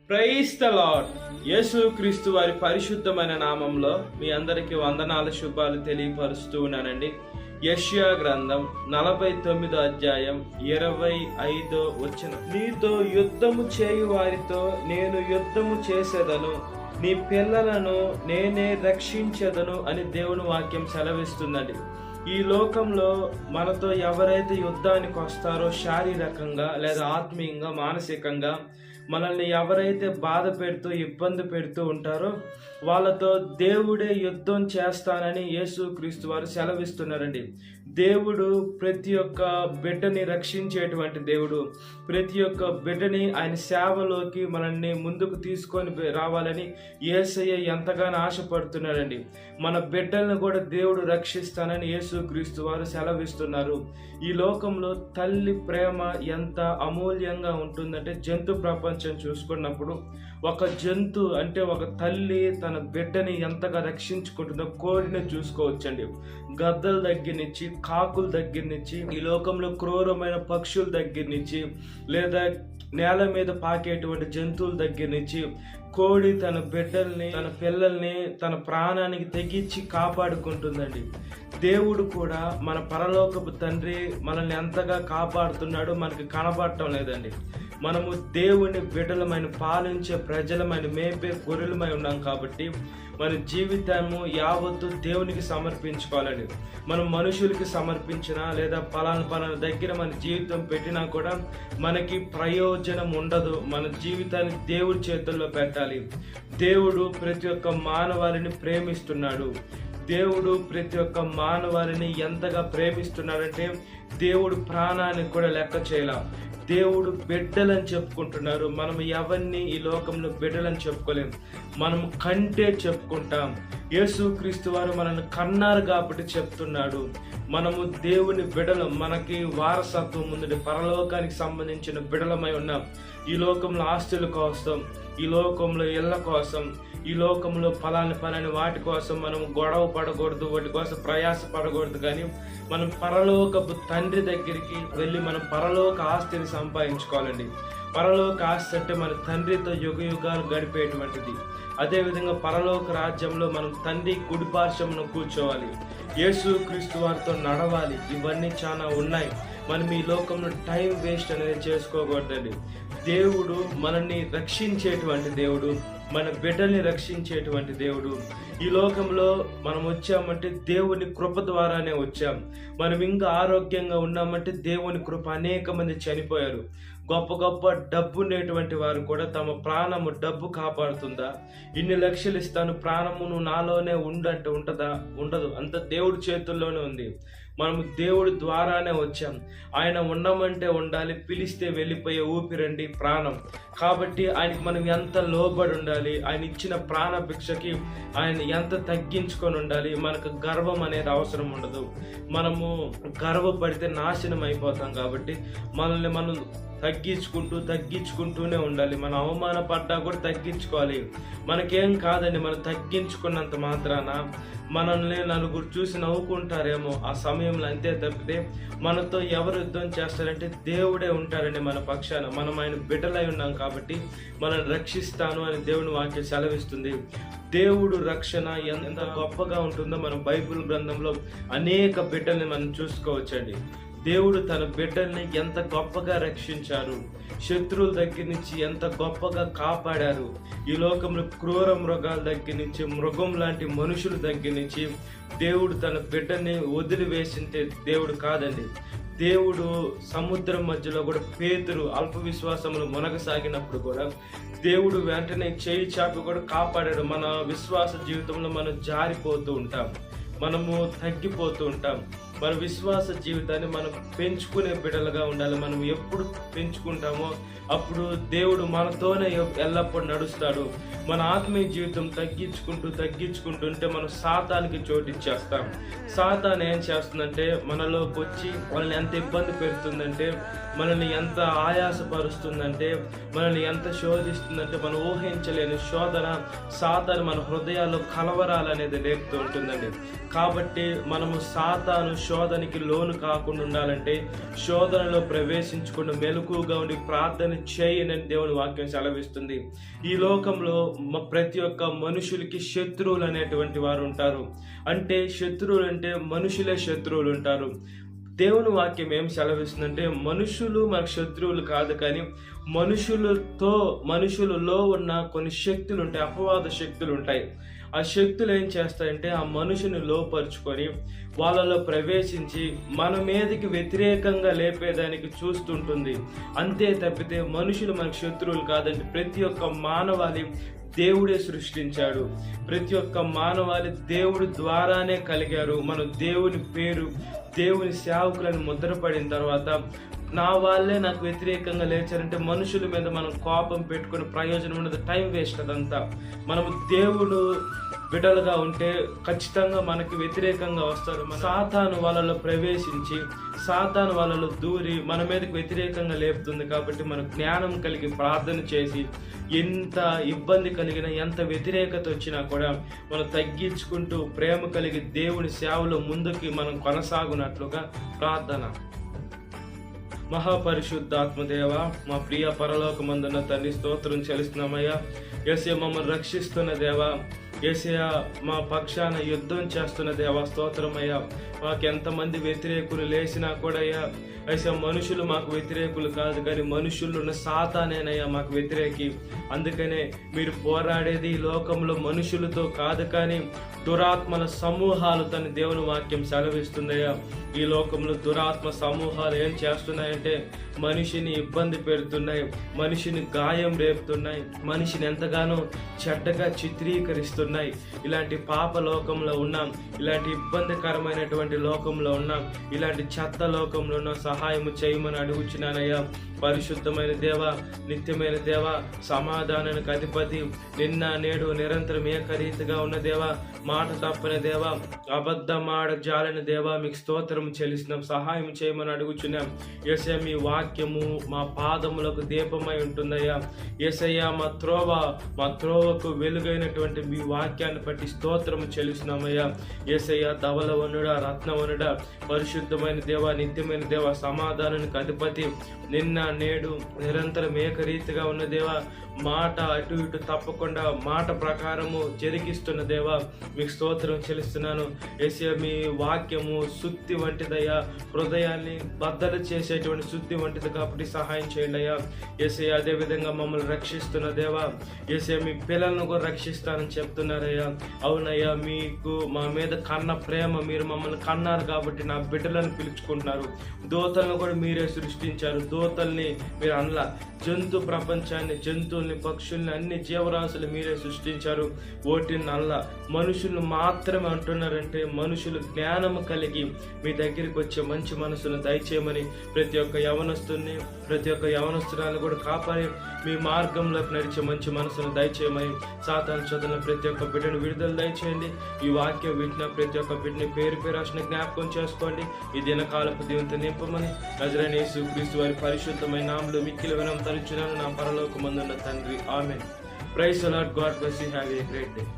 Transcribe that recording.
Praise the lord. యేసు క్రీస్తు వారి పరిశుద్ధమైన నామంలో మీ అందరికీ వందనాల శుభాలు తెలియపరుస్తూ ఉన్నానండి. యెషయా గ్రంథం 49 అధ్యాయం 25 వచనం, నీతో యుద్ధము చేయు వారితో నేను యుద్ధము చేసేదను, నీ పిల్లలను నేనే రక్షించెదను అని దేవుని వాక్యం సెలవిస్తుందండి. ఈ లోకంలో మనతో ఎవరైతే యుద్ధానికి వస్తారో, శారీరకంగా లేదా ఆత్మీయంగా మానసికంగా మనల్ని ఎవరైతే బాధ పెడుతూ ఇబ్బంది పెడుతూ ఉంటారో వాళ్ళతో దేవుడే యుద్ధం చేస్తానని యేసుక్రీస్తు వారు సెలవిస్తున్నారండి. దేవుడు ప్రతి ఒక్క బిడ్డని రక్షించేటువంటి దేవుడు. ప్రతి ఒక్క బిడ్డని ఆయన సేవలోకి మనల్ని ముందుకు తీసుకొని రావాలని యేసయ్య ఎంతగానో ఆశపడుతున్నాడండి. మన బిడ్డలను కూడా దేవుడు రక్షిస్తానని యేసుక్రీస్తు వారు సెలవిస్తున్నారు. ఈ లోకంలో తల్లి ప్రేమ ఎంత అమూల్యంగా ఉంటుందంటే, జంతు ప్రపంచం చూసుకున్నప్పుడు ఒక జంతు అంటే ఒక తల్లి తన బిడ్డని ఎంతగా రక్షించుకుంటుందో కోడిని చూసుకోవచ్చండి. గద్దల దగ్గర నుంచి, కాకుల దగ్గర నుంచి, ఈ లోకంలో క్రూరమైన పక్షుల దగ్గర నుంచి, లేదా నేల మీద పాకేటువంటి జంతువుల దగ్గర నుంచి కోడి తన బిడ్డల్ని, తన పిల్లల్ని తన ప్రాణానికి తెగించి కాపాడుకుంటుందండి. దేవుడు కూడా మన పరలోకపు తండ్రి మనల్ని ఎంతగా కాపాడుతున్నాడో మనకి కనబడటం లేదండి. మనము దేవుని బిడ్డలమైన, పాలించే ప్రజలమైన, మేపే గొర్రెలమై ఉన్నాం కాబట్టి మన జీవితము యావత్తు దేవునికి సమర్పించుకోవాలండి. మనం మనుషులకి సమర్పించినా లేదా పలానా దగ్గర మన జీవితం పెట్టినా కూడా మనకి ప్రయోజనం ఉండదు. మన జీవితాన్ని దేవుడి చేతుల్లో పెట్టాలి. దేవుడు ప్రతి ఒక్క మానవాళిని ప్రేమిస్తున్నాడు. దేవుడు ప్రతి ఒక్క మానవాళిని ఎంతగా ప్రేమిస్తున్నాడంటే దేవుడు ప్రాణానికి కూడా లెక్క చేయాల. దేవుడు బిడ్డలని చెప్పుకుంటున్నారు. మనం ఎవరిని ఈ లోకంలో బిడ్డలని చెప్పుకోలేం, మనం కంటే చెప్పుకుంటాం. యేసుక్రీస్తు వారు మనల్ని కన్నారు కాబట్టి చెప్తున్నాడు. మనము దేవుని బిడ్డలం. మనకి వారసత్వం ఉంది, పరలోకానికి సంబంధించిన బిడ్డలమై ఉన్నాం. ఈ లోకంలో ఆస్తుల కోసం, ఈ లోకంలో ఇళ్ళ కోసం, ఈ లోకంలో పలాని వాటి కోసం మనం గొడవ పడకూడదు, వాటి కోసం ప్రయాస పడకూడదు. కానీ మనం పరలోకపు తండ్రి దగ్గరికి వెళ్ళి మనం పరలోక ఆస్తిని సంపాదించుకోవాలండి. పరలోక ఆస్తి అంటే మన తండ్రితో యుగ యుగాలు గడిపేటువంటిది. అదేవిధంగా పరలోక రాజ్యంలో మనం తండ్రి కుడిపార్శ్వమున కూర్చోవాలి, యేసుక్రీస్తు వారితో నడవాలి. ఇవన్నీ చాలా ఉన్నాయి. మనం ఈ లోకంలో టైం వేస్ట్ అనేది చేసుకోకూడదండి. దేవుడు మనల్ని రక్షించేటువంటి దేవుడు, మన బిడ్డల్ని రక్షించేటువంటి దేవుడు. ఈ లోకంలో మనం వచ్చామంటే దేవుని కృప ద్వారానే వచ్చాం. మనం ఇంకా ఆరోగ్యంగా ఉన్నామంటే దేవుని కృప. అనేక మంది చనిపోయారు. గొప్ప గొప్ప డబ్బు ఉండేటువంటి వారు కూడా తమ ప్రాణము డబ్బు కాపాడుతుందా? ఇన్ని లక్షలు ఇస్తాను, ప్రాణమును నాలోనే ఉండంటే ఉంటుందా? ఉండదు. అంత దేవుడి చేతుల్లోనే ఉంది. మనము దేవుడి ద్వారానే వచ్చాం. ఆయన ఉండమంటే ఉండాలి, పిలిస్తే వెళ్ళిపోయే ఊపిరండి ప్రాణం. కాబట్టి ఆయనకి మనం ఎంత లోబడి ఉండాలి, ఆయన ఇచ్చిన ప్రాణ భిక్షకి ఆయన ఎంత తగ్గించుకొని ఉండాలి. మనకు గర్వం అనేది అవసరం ఉండదు. మనము గర్వపడితే నాశనం అయిపోతాం. కాబట్టి మనల్ని మనం తగ్గించుకుంటూనే ఉండాలి. మనం అవమానపడ్డా కూడా తగ్గించుకోవాలి. మనకేం కాదండి, మనం తగ్గించుకున్నంత మాత్రాన మనల్ని నలుగురు చూసి నవ్వుకుంటారేమో ఆ సమయంలో, అంతే తప్పితే మనతో ఎవరు యుద్ధం చేస్తారంటే దేవుడే ఉంటారండి మన పక్షాన. మనం ఆయన బిడ్డలై ఉన్నాం కాబట్టి మనల్ని రక్షిస్తాను అని దేవుని వాక్యం సెలవిస్తుంది. దేవుడు రక్షణ ఎంత గొప్పగా ఉంటుందో మనం బైబిల్ గ్రంథంలో అనేక బిడ్డల్ని మనం చూసుకోవచ్చండి. దేవుడు తన బిడ్డల్ని ఎంత గొప్పగా రక్షించారు, శత్రువుల దగ్గర నుంచి ఎంత గొప్పగా కాపాడారు. ఈ లోకంలో క్రూర మృగాల దగ్గర నుంచి, మృగం లాంటి మనుషుల దగ్గర నుంచి దేవుడు తన బిడ్డని వదిలివేసింటే దేవుడు కాదండి. దేవుడు సముద్రం మధ్యలో కూడా పేతురు అల్ప విశ్వాసములు మునగసాగినప్పుడు కూడా దేవుడు వెంటనే చేయి చాపి కూడా కాపాడాడు. మన విశ్వాస జీవితంలో మనం జారిపోతూ ఉంటాం, మనము తగ్గిపోతూ ఉంటాం. మన విశ్వాస జీవితాన్ని మనం పెంచుకునే బిడ్డలుగా ఉండాలి. మనం ఎప్పుడు పెంచుకుంటామో అప్పుడు దేవుడు మనతోనే ఎల్లప్పుడూ నడుస్తాడు. మన ఆత్మీయ జీవితం తగ్గించుకుంటుంటే మనం సాతానికి చోటు ఇచ్చేస్తాం. సాతాన్ ఏం చేస్తుందంటే మనలోకి వచ్చి మనల్ని ఎంత ఇబ్బంది పెడుతుందంటే, మనల్ని ఎంత ఆయాసపరుస్తుందంటే, మనల్ని ఎంత శోధిస్తుందంటే మనం ఊహించలేని శోధన సాతాను మన హృదయాల్లో కలవరాలు అనేది రేపుతూ ఉంటుందండి. కాబట్టి మనము సాతాను శోధనకి లోను కాకుండా ఉండాలంటే శోధనలో ప్రవేశించకుండా మెలకుగా ఉండి ప్రార్థన చేయనని దేవుని వాక్యం సెలవిస్తుంది. ఈ లోకంలో ప్రతి ఒక్క మనుషులకి శత్రువులు అనేటువంటి వారు ఉంటారు. అంటే శత్రువులు అంటే మనుషులే శత్రువులు ఉంటారు. దేవుని వాక్యం ఏం సెలవిస్తుందంటే మనుషులు మనకు శత్రువులు కాదు, కానీ మనుషులలో ఉన్న కొన్ని శక్తులు ఉంటాయి, అపవాద శక్తులు ఉంటాయి. ఆ శక్తులు ఏం చేస్తాయంటే ఆ మనుషుని లోపరుచుకొని వాళ్ళలో ప్రవేశించి మన మీదకి వ్యతిరేకంగా లేపేదానికి చూస్తుంటుంది. అంతే తప్పితే మనుషులు మనకు శత్రువులు కాదండి. ప్రతి ఒక్క మానవాళి దేవుడే సృష్టించాడు. ప్రతి ఒక్క మానవాళి దేవుడి ద్వారానే కలిగారు. మనం దేవుని పేరు, దేవుని సేవకులను ముద్రపడిన తర్వాత నా వాళ్ళే నాకు వ్యతిరేకంగా లేచారంటే మనుషుల మీద మనం కోపం పెట్టుకుని ప్రయోజనం ఉండదు, టైం వేస్ట్ అదంతా. మనము దేవుడు బిడ్డలుగా ఉంటే ఖచ్చితంగా మనకి వ్యతిరేకంగా వస్తారు. సాతాను వాళ్ళలో ప్రవేశించి సాతాను వాళ్ళలో దూరి మన మీదకి వ్యతిరేకంగా లేపుతుంది. కాబట్టి మనం జ్ఞానం కలిగి ప్రార్థన చేసి ఎంత ఇబ్బంది కలిగినా ఎంత వ్యతిరేకత వచ్చినా కూడా మనం తగ్గించుకుంటూ ప్రేమ కలిగి దేవుని సేవలో ముందుకి మనం కొనసాగునట్లుగా ప్రార్థన. మహాపరిశుద్ధాత్మదేవ, మా ప్రియ పరలోకమందున్న తండ్రి, స్తోత్రం చెల్లిస్తున్నామయ్యా. యేసయ్య మమ్మల్ని రక్షిస్తున్న దేవా, యేసయ్య మా పక్షాన యుద్ధం చేస్తున్న దేవా, స్తోత్రమయ్యా. మాకు ఎంతమంది వ్యతిరేకులు లేచినా కూడా అయ్యా, యేసయ్య మనుషులు మాకు వ్యతిరేకులు కాదు, కానీ మనుషుల్లో ఉన్న సాతానేనయ్యా మాకు వ్యతిరేకి. అందుకనే మీరు పోరాడేది ఈ లోకంలో మనుషులతో కాదు, కానీ దురాత్మల సమూహాలు తన దేవుని వాక్యం సెలవిస్తుందయ్యా. ఈ లోకంలో దురాత్మ సమూహాలు ఏం చేస్తున్నాయంటే మనిషిని ఇబ్బంది పెడుతున్నాయి, మనిషిని గాయం రేపుతున్నాయి, మనిషిని ఎంతగానో చెడ్డగా చిత్రీకరిస్తున్నాయి. ఇలాంటి పాప లోకంలో ఉన్నాం, ఇలాంటి ఇబ్బందికరమైనటువంటి లోకంలో ఉన్నాం, ఇలాంటి చెత్త లోకంలో ఉన్నాం. సహాయము చేయమని అడుగుచున్నానయ్యా. పరిశుద్ధమైన దేవ, నిత్యమైన దేవ, సమాధానానికి అధిపతి, నిన్న నేడు నిరంతరం ఏకరీతిగా ఉన్న దేవ, మాట తప్పని దేవ, అబద్ధమాడ జాలని దేవ, మీకు స్తోత్రం చెల్లిస్తున్నాం. సహాయం చేయమని అడుగుచున్నాం. యేసయ్య మీ వాక్యము మా పాదములకు దీపమై ఉంటుందయ్యా. యేసయ్య మా త్రోవకు వెలుగైనటువంటి మీ వాక్యాన్ని బట్టి స్తోత్రము చెల్లిస్తున్నామయ్యా. యేసయ్య ధవలవనుడా, రత్నవనుడా, పరిశుద్ధమైన దేవ, నిత్యమైన దేవ, సమాధానానికి అధిపతి, నిన్న నేడు నిరంతరం ఏకరీతిగా ఉన్న దేవ, మాట అటు ఇటు తప్పకుండా మాట ప్రకారము జరిగిస్తున్న దేవ, మీకు స్తోత్రం చెల్లిస్తున్నాను. యేసయ్య మీ వాక్యము సుత్తి వంటిదయ్యా, హృదయాన్ని బద్దలు చేసేటువంటి సుత్తి వంటిది, కాబట్టి సహాయం చేయండి అయ్యా. యేసయ్య అదేవిధంగా మమ్మల్ని రక్షిస్తున్న దేవ, యేసయ్య మీ పిల్లలను కూడా రక్షిస్తానని చెప్తున్నారయ్యా. అవునయ్యా, మీకు మా మీద కన్న ప్రేమ, మీరు మమ్మల్ని కన్నారు కాబట్టి నా బిడ్డలను పిలుచుకుంటున్నారు. దూతలను కూడా మీరే సృష్టించారు. దూతల్ని మీరు అనలా, జంతు ప్రపంచాన్ని, జంతువుల్ని, పక్షుల్ని, అన్ని జీవరాశులు మీరే సృష్టించారు. ఓటిని అల్లా మనుషులు మాత్రమే అంటున్నారంటే మనుషులు జ్ఞానము కలిగి మీ దగ్గరికి వచ్చే మంచి మనసును దయచేయమని ప్రతి ఒక్క యవనస్తుని, ప్రతి ఒక్క యవనస్తురాలను కూడా కాపాడి మీ మార్గంలోకి నడిచే మంచి మనసును దయచేయమని, సాతాను చదువున ప్రతి ఒక్క బిడ్డను విడుదల దయచేయండి. ఈ వాక్యం వింటున్న ప్రతి ఒక్క బిడ్డని పేరు పేరాశను జ్ఞాపకం చేసుకోండి. ఈ దినకాలపు దీవంతో నింపమని నజరేయుడైన యేసుక్రీస్తు వారి పరిశుద్ధమైన నామములో మిక్కిలి వినయం తలుచున్నాను నా పరలోకమందున్న తండ్రి. ఆమేన్. Praise the Lord. God bless you. Have a great day.